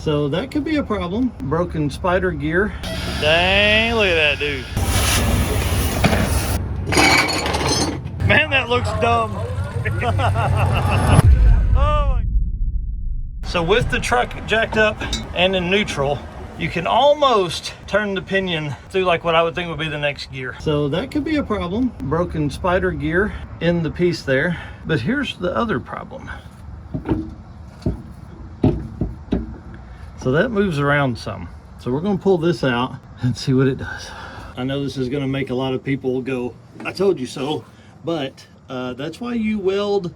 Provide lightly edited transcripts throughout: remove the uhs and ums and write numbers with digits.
So that could be a problem. Broken spider gear. Dang, look at that dude. Man, that looks dumb. Oh my. So with the truck jacked up and in neutral, you can almost turn the pinion through like what I would think would be the next gear. So that could be a problem. Broken spider gear in the piece there. But here's the other problem. So that moves around some. So we're gonna pull this out and see what it does. I know this is gonna make a lot of people go, I told you so, but that's why you weld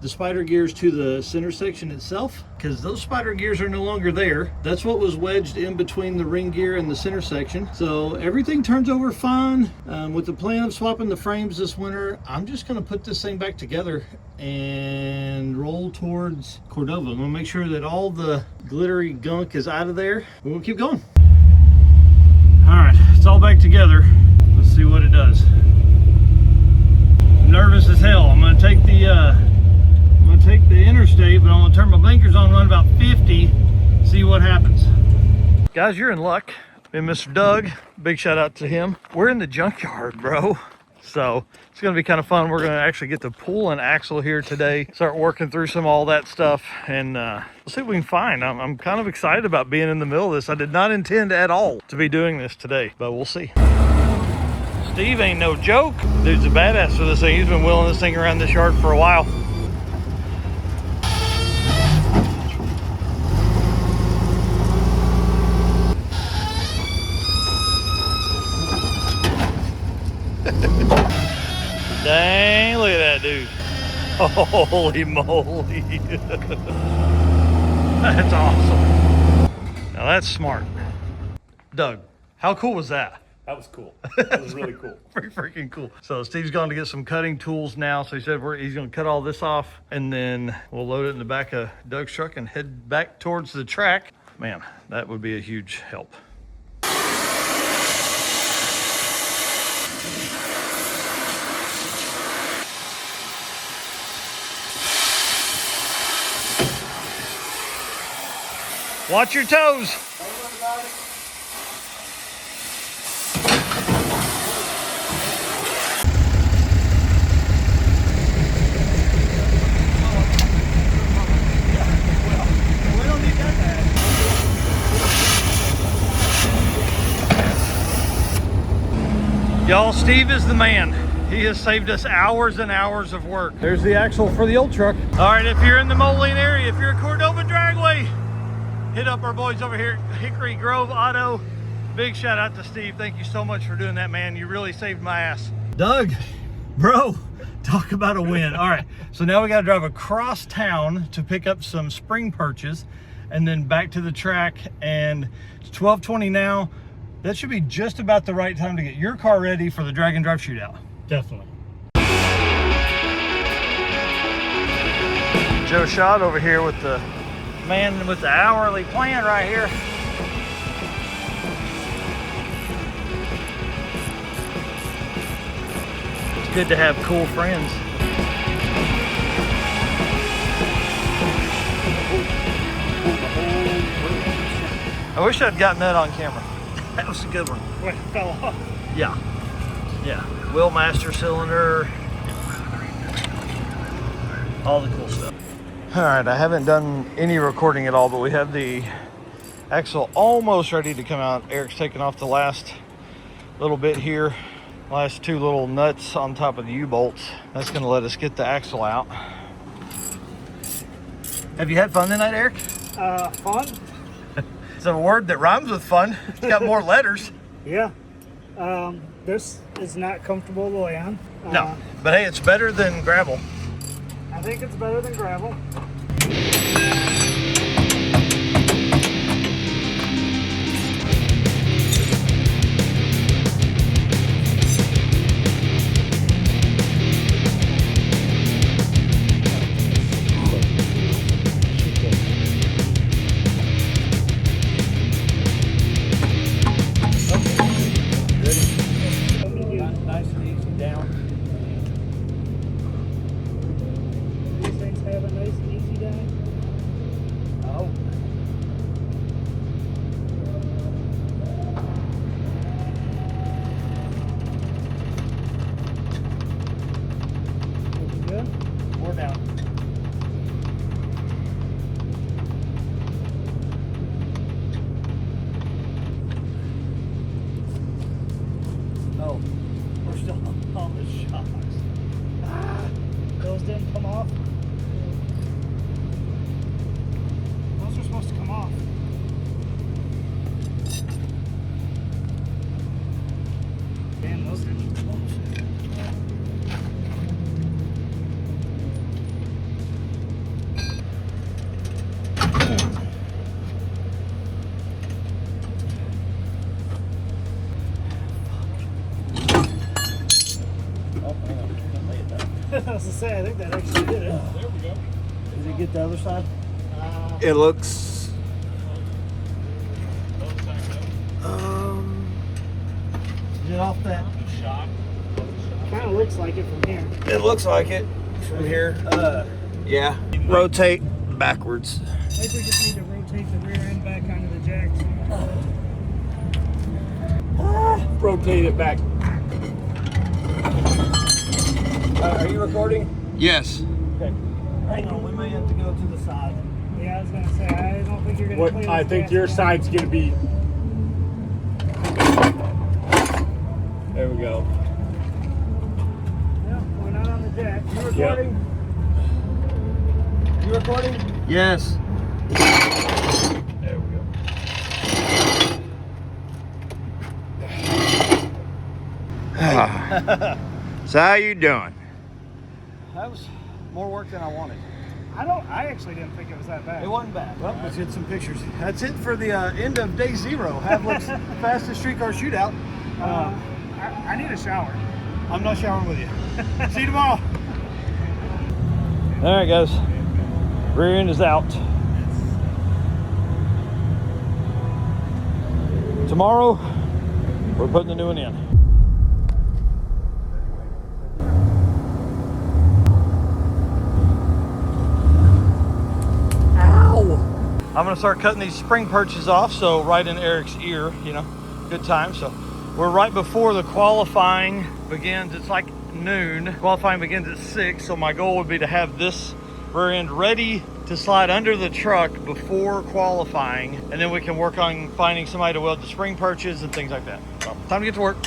the spider gears to the center section itself, because those spider gears are no longer there. That's what was wedged in between the ring gear and the center section. So everything turns over fine. With the plan of swapping the frames this winter, I'm just gonna put this thing back together and roll towards Cordova. I'm gonna make sure that all the glittery gunk is out of there. We're gonna keep going. All right, it's all back together. Let's see what it does. I'm nervous as hell. I'm gonna take the interstate, but I'm gonna turn my blinkers on, run about 50, see what happens. Guys, you're in luck. And Mr. Doug, big shout out to him. We're in the junkyard, bro. So it's gonna be kind of fun. We're gonna actually get to pull an axle here today, start working through some of all that stuff, and we'll see what we can find. I'm kind of excited about being in the middle of this. I did not intend at all to be doing this today, but we'll see. Steve ain't no joke. Dude's a badass for this thing. He's been wheeling this thing around this yard for a while. Dang, look at that dude. Holy moly. That's awesome. Now that's smart. Doug, how cool was that? That was cool. That was really cool. Pretty freaking cool. So Steve's going to get some cutting tools now. So he said he's going to cut all this off, and then we'll load it in the back of Doug's truck and head back towards the track. Man, that would be a huge help. Watch your toes. Y'all, Steve is the man. He has saved us hours and hours of work. There's the axle for the old truck. All right, if you're in the Moline area, if you're at Cordova Dragway, hit up our boys over here at Hickory Grove Auto. Big shout out to Steve. Thank you so much for doing that, man. You really saved my ass. Doug, bro, talk about a win. All right, so now we got to drive across town to pick up some spring perches and then back to the track. And it's 12:20 now. That should be just about the right time to get your car ready for the drag and drive shootout. Definitely. Joe Schott over here with the man with the hourly plan right here. It's good to have cool friends. I wish I'd gotten that on camera. That was a good one. Wait, it fell off. Yeah. Yeah. Wheel master cylinder. All the cool stuff. All right, I haven't done any recording at all, but we have the axle almost ready to come out. Eric's taking off the last little bit here. Last two little nuts on top of the U-bolts. That's gonna let us get the axle out. Have you had fun tonight, Eric? Fun? It's a word that rhymes with fun. It's got more letters. Yeah. This is not comfortable to lay on. No, but hey, it's better than gravel. I think it's better than gravel. Nice and easy down. These things have a nice and easy I was to say, I think that actually did it. There we go. Did it get the other side? It looks. Get off that. Kind of looks like it from here. It looks like it from here. Yeah. Rotate backwards. I think we just need to rotate the rear end back onto the jacks. Rotate it back. Are you recording? Yes. Okay. Hang on, we may have to go to the side. Yeah, I was gonna say, I don't think you're gonna. What clean I this think gas your down. side's gonna be. There we go. No, we're not on the jack. You recording? You recording? Yes. There we go. So how you doing? That was more work than I wanted. I actually didn't think it was that bad. It wasn't bad. Well, let's get some pictures. That's it for the end of day 0. Havlik's fastest streetcar shootout. I need a shower. I'm not showering with you. See you tomorrow. All right, guys. Rear end is out. Tomorrow, we're putting the new one in. I'm gonna start cutting these spring perches off, so right in Eric's ear, you know, good time. So we're right before the qualifying begins. It's like noon. Qualifying begins at 6, so my goal would be to have this rear end ready to slide under the truck before qualifying, and then we can work on finding somebody to weld the spring perches and things like that. So time to get to work.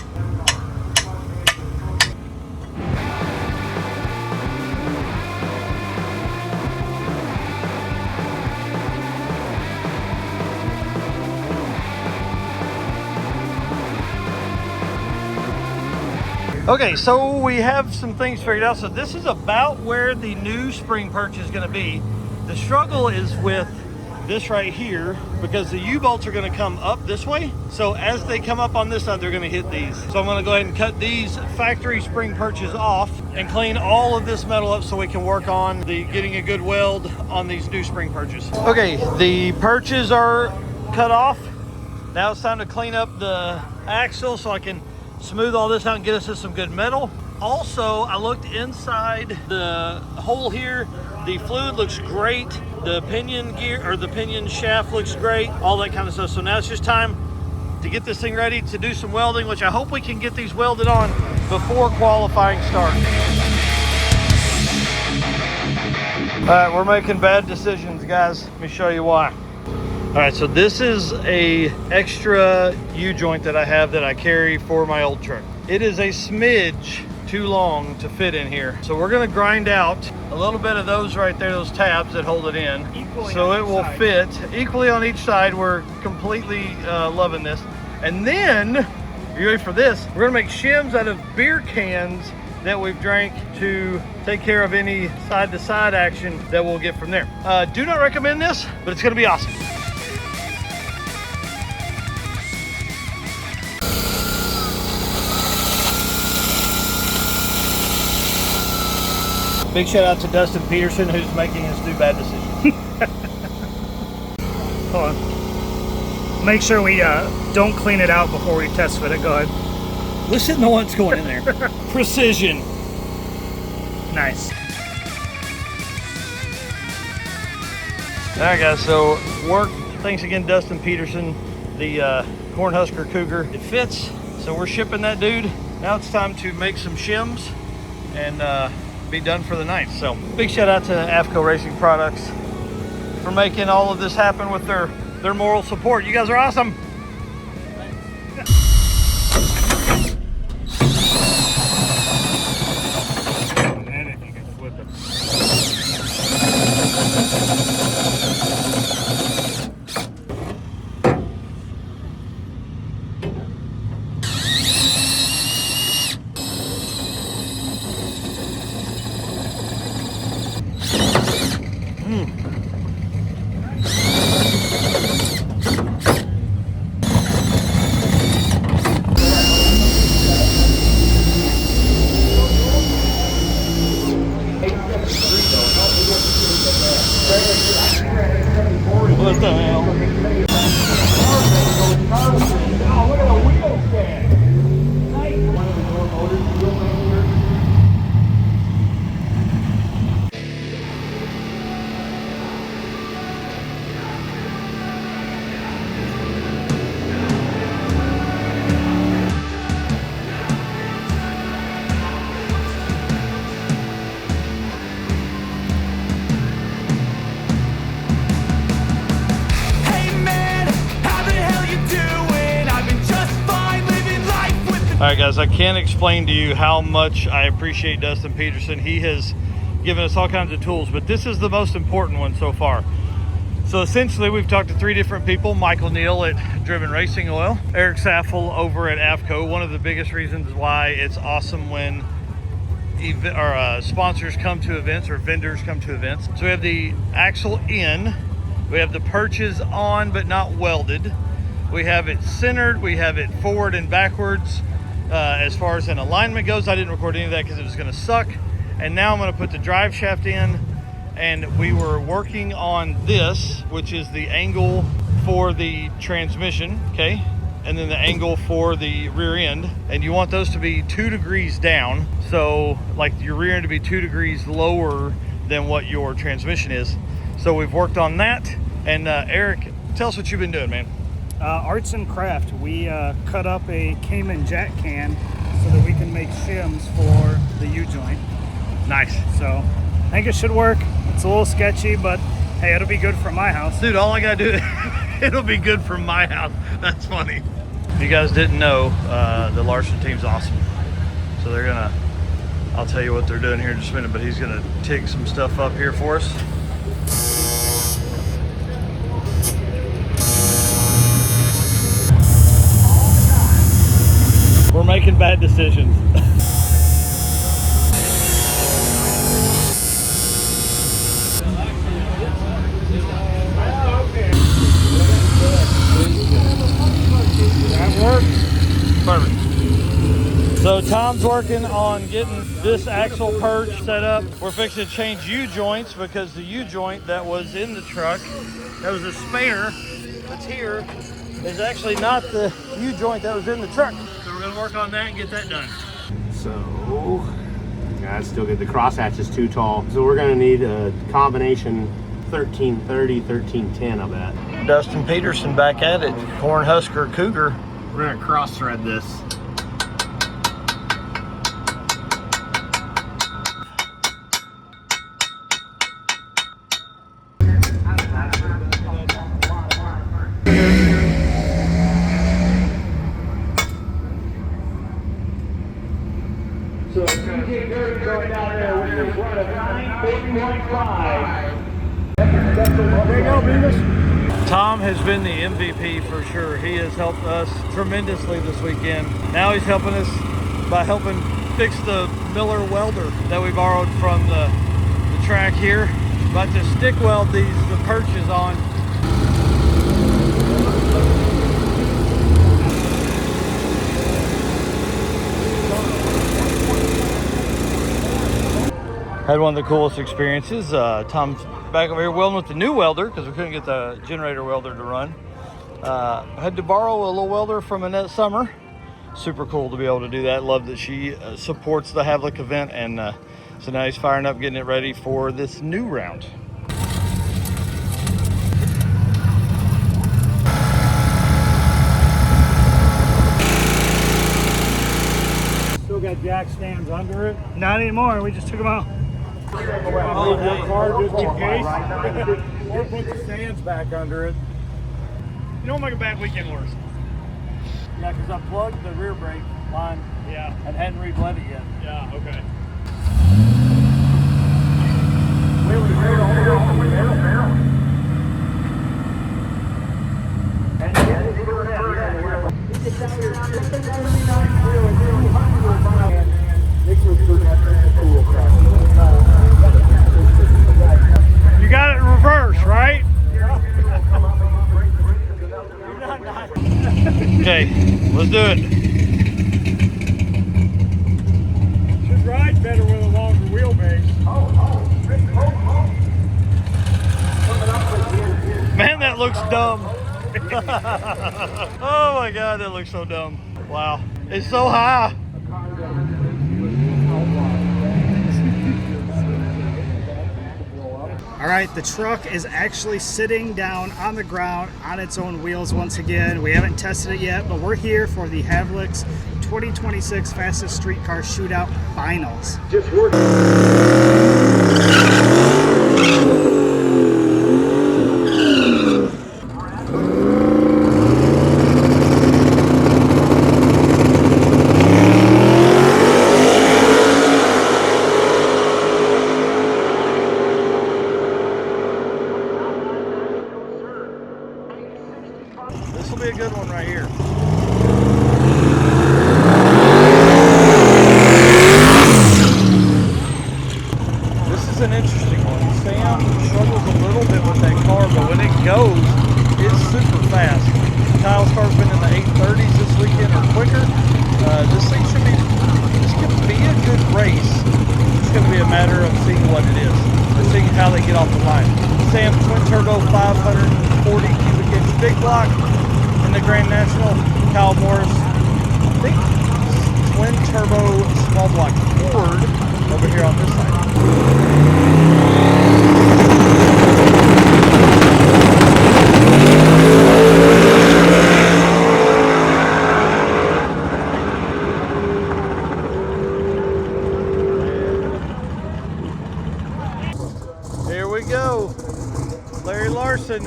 Okay, so we have some things figured out. So this is about where the new spring perch is gonna be. The struggle is with this right here because the U-bolts are gonna come up this way. So as they come up on this side, they're gonna hit these. So I'm gonna go ahead and cut these factory spring perches off and clean all of this metal up so we can work on getting a good weld on these new spring perches. Okay, the perches are cut off. Now it's time to clean up the axle so I can smooth all this out and get us to some good metal. Also, I looked inside the hole here. The fluid looks great. The pinion gear or the pinion shaft looks great. All that kind of stuff. So now it's just time to get this thing ready to do some welding, which I hope we can get these welded on before qualifying starts. All right, we're making bad decisions, guys. Let me show you why. All right, so this is a extra U-joint that I have that I carry for my old truck. It is a smidge too long to fit in here. So we're gonna grind out a little bit of those right there, those tabs that hold it in. Equally so on it each will side. fit equally on each side. We're completely loving this. And then, are you ready for this? We're gonna make shims out of beer cans that we've drank to take care of any side-to-side action that we'll get from there. Do not recommend this, but it's gonna be awesome. Big shout out to Dustin Peterson, who's making us do bad decisions. Hold on. Make sure we don't clean it out before we test fit it. Go ahead. Listen to what's going in there. Precision. Nice. All right, guys, so work. Thanks again, Dustin Peterson, the Cornhusker Cougar. It fits, so we're shipping that dude. Now it's time to make some shims and be done for the night. So big shout out to AFCO Racing Products for making all of this happen with their moral support. You guys are awesome. And if you can flip it. All right, guys, I can't explain to you how much I appreciate Dustin Peterson. He has given us all kinds of tools, but this is the most important one so far. So essentially, we've talked to 3 different people: Michael Neal at Driven Racing Oil, Eric Saffel over at AFCO. One of the biggest reasons why it's awesome when sponsors come to events or vendors come to events. So we have the axle in, we have the perches on but not welded, we have it centered, we have it forward and backwards. As far as an alignment goes, I didn't record any of that because it was going to suck. And now I'm going to put the drive shaft in, and we were working on this, which is the angle for the transmission, okay, and then the angle for the rear end, and you want those to be 2 degrees down, so like your rear end to be 2 degrees lower than what your transmission is. So we've worked on that. And Eric, tell us what you've been doing, man. Arts and craft. We cut up a Cayman jack can so that we can make shims for the U-joint. Nice. So I think it should work. It's a little sketchy, but hey, it'll be good for my house. Dude, all I gotta do, it'll be good for my house. That's funny. If you guys didn't know, the Larson team's awesome. So they're gonna, I'll tell you what they're doing here in just a minute, but he's gonna TIG some stuff up here for us. We're making bad decisions. That works. Perfect. So Tom's working on getting this axle perch set up. We're fixing to change U-joints because the U-joint that was in the truck, that was a spare that's here, is actually not the U-joint that was in the truck. So we're gonna work on that and get that done. So, yeah, that's still good. The crosshatch is too tall. So we're gonna need a combination 1330, 1310 of that. Dustin Peterson back at it. Cornhusker Cougar. We're gonna cross thread this. So CJ Dirty going down there with his run of 9:41.5. There you go, Beavis. Tom has been the MVP for sure. He has helped us tremendously this weekend. Now he's helping us by helping fix the Miller welder that we borrowed from the track here. About to stick weld the perches on. Had one of the coolest experiences. Tom's back over here welding with the new welder because we couldn't get the generator welder to run. Had to borrow a little welder from Annette Summer. Super cool to be able to do that. Love that she supports the Havlik event, and so now he's firing up, getting it ready for this new round. Still got jack stands under it? Not anymore. We just took them out. Oh, nice. Car just in case. Or put the stands back under it. You don't make a bad weekend worse. Yeah, because I plugged the rear brake line. Yeah. And hadn't re-bled it yet. Yeah, okay. You got it in reverse, right? Okay, let's do it. Should ride better with a longer wheelbase. Man, that looks dumb. Oh my God, that looks so dumb. Wow, it's so high. All right, the truck is actually sitting down on the ground on its own wheels once again. We haven't tested it yet, but we're here for the Havlik's 2026 Fastest Streetcar Shootout Finals. Just working. This will be a good one right here. This is an interesting one. Sam struggles a little bit with that car, but when it goes, it's super fast. Kyle's car's been in the 830s this weekend or quicker. This thing should be, this could be a good race. It's going to be a matter of seeing what it is, or seeing how they get off the line. Sam twin turbo 540 cubic inch big block in the Grand National. Kyle Morris, I think twin turbo small block Ford over here on this side. Here we go. Larry Larson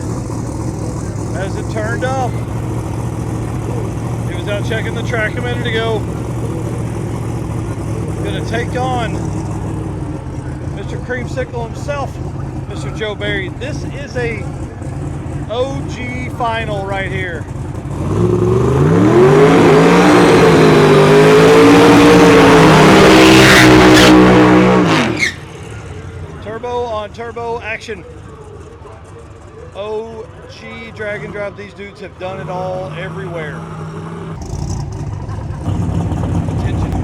has it turned off. He was out checking the track a minute ago. Gonna take on Mr. Creamsicle himself, Mr. Joe Barry. This is a OG final right here. Turbo on turbo action. OG drag and drive. These dudes have done it all everywhere. Attention.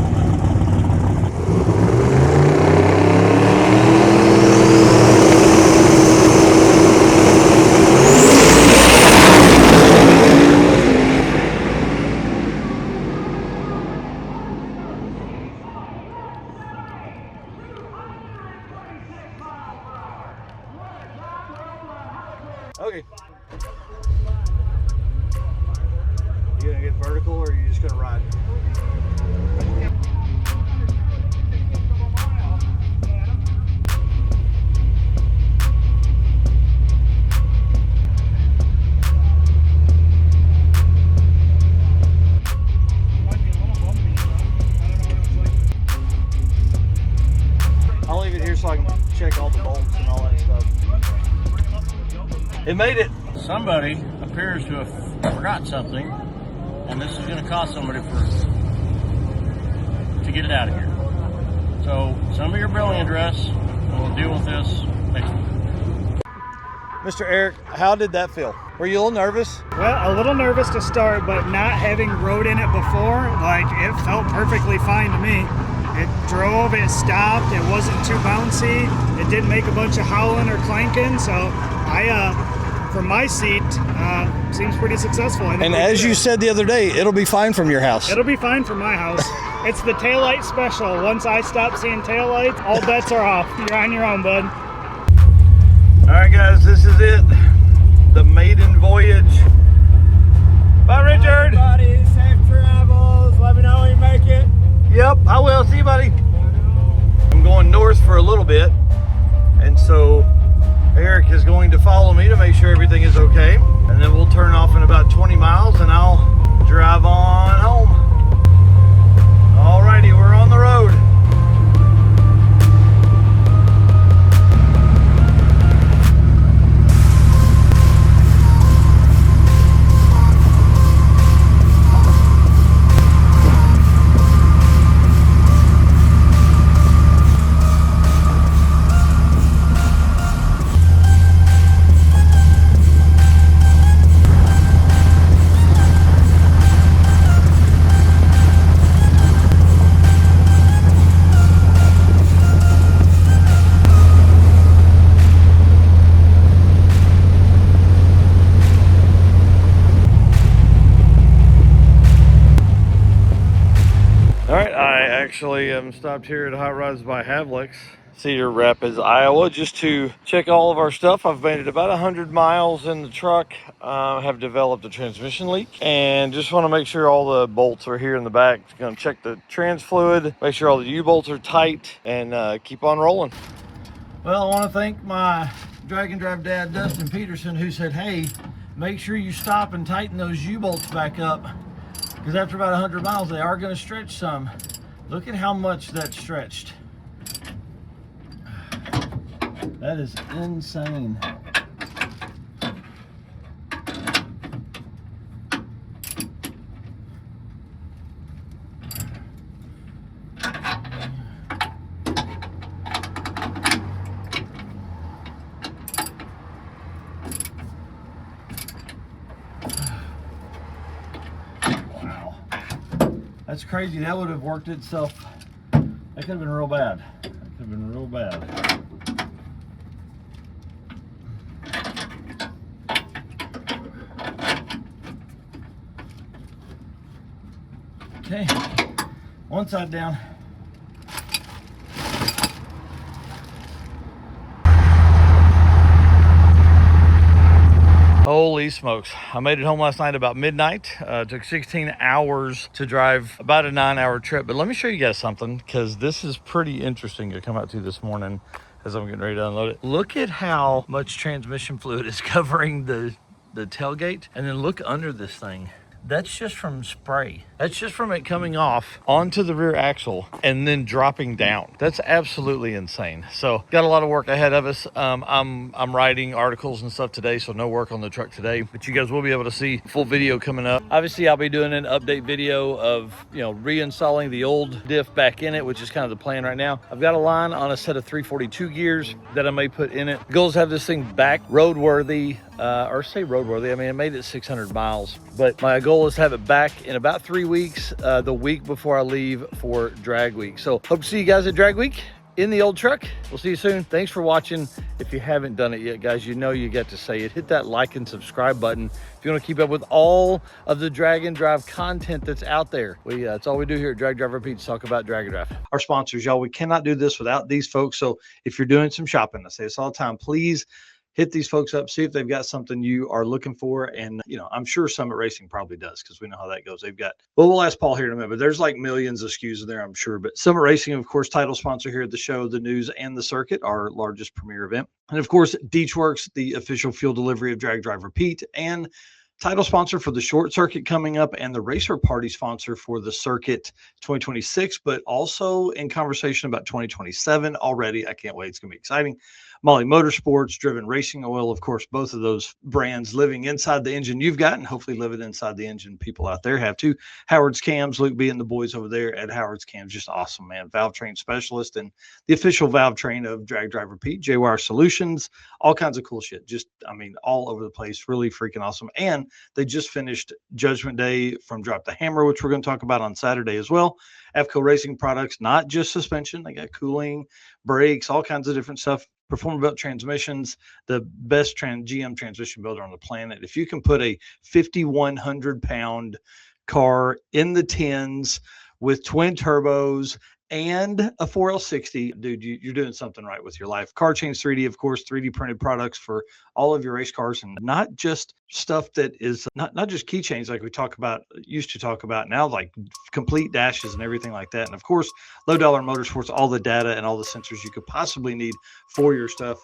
Okay. You gonna get vertical or are you just gonna ride? I'll leave it here so I can check all the bolts and all that stuff. It made it. Somebody appears to have forgot something, and this is going to cost somebody to get it out of here. So send me your billing address, and we'll deal with this next week. Mr. Eric, how did that feel? Were you a little nervous? Well, a little nervous to start, but not having rode in it before, like, it felt perfectly fine to me. It drove, it stopped, it wasn't too bouncy, it didn't make a bunch of howling or clanking, so from my seat, seems pretty successful. And as you said the other day, it'll be fine from your house. It'll be fine from my house. It's the taillight special. Once I stop seeing taillights, all bets are off. You're on your own, bud. All right, guys, this is it. The Maiden voyage. Bye, Richard. Everybody, safe travels. Let me know when you make it. Yep, I will. See you, buddy. I'm going north for a little bit, and so Eric is going to follow me to make sure everything is okay, and then we'll turn off in about 20 miles and I'll drive on home. Alrighty, we're on the road. Actually, I'm stopped here at Hot Rods by Havlik's, Cedar Rapids, Iowa, just to check all of our stuff. I've made it about 100 miles in the truck. Have developed a transmission leak and just want to make sure all the bolts are here in the back. Going to check the trans fluid, make sure all the U-bolts are tight, and keep on rolling. Well, I want to thank my drag and drive dad, Dustin Peterson, who said, hey, make sure you stop and tighten those U-bolts back up, because after about 100 miles, they are going to stretch some. Look at how much that stretched. That is insane. That's crazy. That would have worked itself. That could have been real bad. That could have been real bad. Okay, one side down. Holy smokes. I made it home last night about midnight. It took 16 hours to drive about a 9-hour trip. But let me show you guys something, because this is pretty interesting to come out to this morning as I'm getting ready to unload it. Look at how much transmission fluid is covering the tailgate. And then look under this thing. That's just from spray. That's just from it coming off onto the rear axle and then dropping down. That's absolutely insane. So got a lot of work ahead of us. I'm writing articles and stuff today, so no work on the truck today, but you guys will be able to see full video coming up. Obviously, I'll be doing an update video of, you know, reinstalling the old diff back in it, which is kind of the plan right now. I've got a line on a set of 342 gears that I may put in it. The goal is to have this thing back roadworthy, or say roadworthy. I mean, I made it 600 miles, but my goal is to have it back in about 3 weeks, the week before I leave for drag week. So hope to see you guys at drag week in the old truck. We'll see you soon. Thanks for watching. If you haven't done it yet, guys, you know you get to say it. Hit that like and subscribe button if you want to keep up with all of the drag and drive content that's out there. That's all we do here at Drag Drive Repeat, talk about drag and drive. Our sponsors, y'all, we cannot do this without these folks. So if you're doing some shopping, I say this all the time, please hit these folks up, see if they've got something you are looking for. And, you know, I'm sure Summit Racing probably does, because we know how that goes. They've got, well, we'll ask Paul here in a minute, but there's like millions of SKUs in there, I'm sure. But Summit Racing, of course, title sponsor here at the show, the news and the circuit, our largest premier event. And of course, Deechworks, the official fuel delivery of Drag Drive Repeat, and title sponsor for the short circuit coming up, and the racer party sponsor for the circuit 2026, but also in conversation about 2027 already. I can't wait. It's going to be exciting. Molly Motorsports, Driven Racing Oil, of course, both of those brands living inside the engine you've got, and hopefully living inside the engine people out there have too. Howard's Cams, Luke B and the boys over there at Howard's Cams, just awesome, man. Valve train specialist and the official valve train of Drag Drive Repeat, J-Wire Solutions, all kinds of cool shit. Just, I mean, all over the place. Really freaking awesome. And they just finished Judgment Day from Drop the Hammer, which we're going to talk about on Saturday as well. AFCO Racing products, not just suspension. They got cooling, brakes, all kinds of different stuff. Performance Belt Transmissions, the best GM transmission builder on the planet. If you can put a 5,100 pound car in the tins with twin turbos and a 4L60, dude, you're doing something right with your life. Car Chains 3D, of course, 3D printed products for all of your race cars, and not just stuff that is not just keychains like we used to talk about now, like complete dashes and everything like that. And of course, Low Dollar Motorsports, all the data and all the sensors you could possibly need for your stuff.